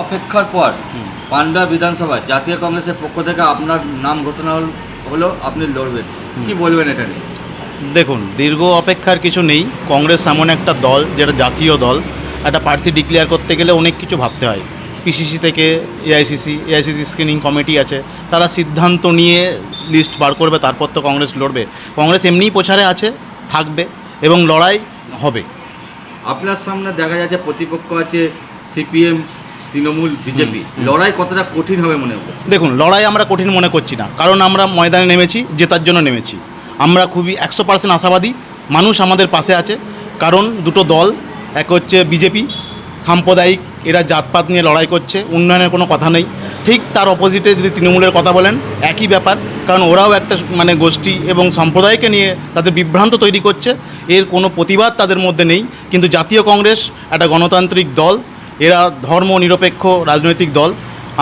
অপেক্ষার পর পান্ডা বিধানসভা জাতীয় কংগ্রেসের পক্ষ থেকে আপনার নাম ঘোষণা হলো, আপনি লড়বেন, কি বলবেন এটা নিয়ে? দেখুন, দীর্ঘ অপেক্ষার কিছু নেই। কংগ্রেস এমন একটা দল যেটা জাতীয় দল, একটা প্রার্থী ডিক্লেয়ার করতে গেলে অনেক কিছু ভাবতে হয়। পিসিসি থেকে এআইসিসি স্ক্রিনিং কমিটি আছে, তারা সিদ্ধান্ত নিয়ে লিস্ট বার করবে, তারপর তো কংগ্রেস লড়বে। কংগ্রেস এমনিই প্রচারে আছে, থাকবে এবং লড়াই হবে। আপনার সামনে দেখা যাচ্ছে প্রতিপক্ষ আছে সিপিএম, তৃণমূল, বিজেপি। লড়াই কতটা কঠিন হবে মনে হয়? দেখুন, লড়াই আমরা কঠিন মনে করছি না, কারণ আমরা ময়দানে নেমেছি, জেতার জন্য নেমেছি। আমরা খুবই 100% আশাবাদী, মানুষ আমাদের পাশে আছে। কারণ দুটো দল, এক হচ্ছে বিজেপি, সাম্প্রদায়িক, এরা জাতপাত নিয়ে লড়াই করছে, উন্নয়নের কোনো কথা নেই। ঠিক তার অপোজিটে যদি তৃণমূলের কথা বলেন, একই ব্যাপার, কারণ ওরাও একটা গোষ্ঠী এবং সম্প্রদায়কে নিয়ে তাদের বিভ্রান্ত তৈরি করছে। এর কোনো প্রতিবাদ তাদের মধ্যে নেই। কিন্তু জাতীয় কংগ্রেস একটা গণতান্ত্রিক দল, এরা ধর্ম নিরপেক্ষ রাজনৈতিক দল।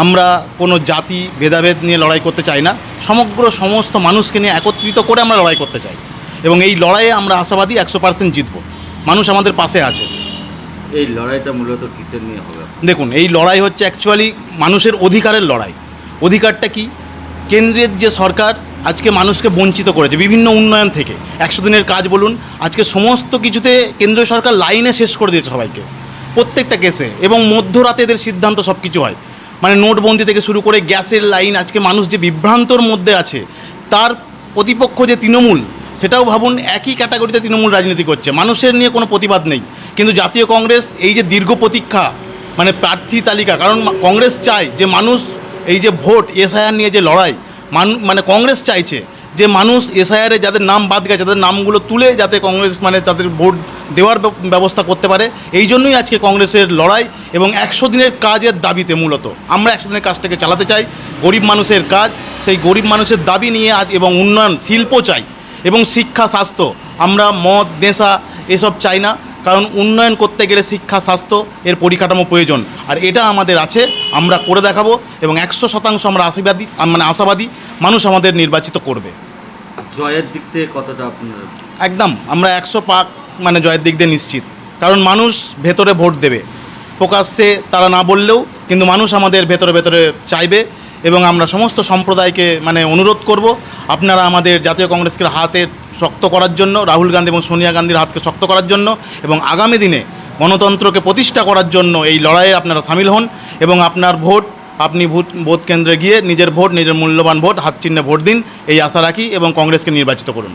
আমরা কোনো জাতি ভেদাভেদ নিয়ে লড়াই করতে চাই না, সমস্ত মানুষকে নিয়ে একত্রিত করে আমরা লড়াই করতে চাই এবং এই লড়াইয়ে আমরা আশাবাদী 100% জিতব। মানুষ আমাদের পাশে আছে। এই লড়াইটা মূলত কিসের নিয়ে হবে? দেখুন, এই লড়াই হচ্ছে অ্যাকচুয়ালি মানুষের অধিকারের লড়াই। অধিকারটা কি? কেন্দ্রের যে সরকার আজকে মানুষকে বঞ্চিত করেছে বিভিন্ন উন্নয়ন থেকে, 100 দিনের কাজ বলুন, আজকে সমস্ত কিছুতে কেন্দ্রীয় সরকার লাইনে শেষ করে দিয়েছে সবাইকে, প্রত্যেকটা কেসে, এবং মধ্যরাতে এদের সিদ্ধান্ত সব কিছু হয়। নোটবন্দি থেকে শুরু করে গ্যাসের লাইন, আজকে মানুষ যে বিভ্রান্তর মধ্যে আছে। তার প্রতিপক্ষ যে তৃণমূল, সেটাও ভাবুন একই ক্যাটাগরিতে তৃণমূল রাজনীতি করছে, মানুষের নিয়ে কোনো প্রতিবাদ নেই। কিন্তু জাতীয় কংগ্রেস এই যে দীর্ঘ প্রতীক্ষা, প্রার্থী তালিকা, কারণ কংগ্রেস চায় যে মানুষ এই যে ভোট এসআইআর নিয়ে যে লড়াই, কংগ্রেস চাইছে যে মানুষ এসআইআরে যাদের নাম বাদ গেছে তাদের নামগুলো তুলে যাতে কংগ্রেস তাদের ভোট দেওয়ার ব্যবস্থা করতে পারে। এই জন্যই আজকে কংগ্রেসের লড়াই এবং 100 দিনের কাজের দাবিতে মূলত আমরা 100 দিনের কাজটাকে চালাতে চাই। গরিব মানুষের কাজ, সেই গরিব মানুষের দাবি নিয়ে আজ, এবং উন্নয়ন, শিল্প চাই এবং শিক্ষা, স্বাস্থ্য। আমরা মদ, নেশা এসব চাই না, কারণ উন্নয়ন করতে গেলে শিক্ষা, স্বাস্থ্য এর পরিকাঠামো প্রয়োজন, আর এটা আমাদের আছে, আমরা করে দেখাবো এবং 100% আমরা আশাবাদী মানুষ আমাদের নির্বাচিত করবে। জয়ের দিক থেকে কতটা আপনার? একদম আমরা 100 পাক জয়ের দিক দিয়ে নিশ্চিত, কারণ মানুষ ভেতরে ভোট দেবে, প্রকাশ্যে তারা না বললেও কিন্তু মানুষ আমাদের ভেতরে ভেতরে চাইবে। এবং আমরা সমস্ত সম্প্রদায়কে অনুরোধ করব, আপনারা আমাদের জাতীয় কংগ্রেসকে হাতে শক্ত করার জন্য, রাহুল গান্ধী এবং সোনিয়া গান্ধীর হাতকে শক্ত করার জন্য এবং আগামী দিনে গণতন্ত্রকে প্রতিষ্ঠা করার জন্য এই লড়াইয়ে আপনারা সামিল হন এবং আপনার ভোট, আপনি ভোট কেন্দ্রে গিয়ে নিজের ভোট, নিজের মূল্যবান ভোট হাত চিহ্নে ভোট দিন, এই আশা রাখি এবং কংগ্রেসকে নির্বাচিত করুন।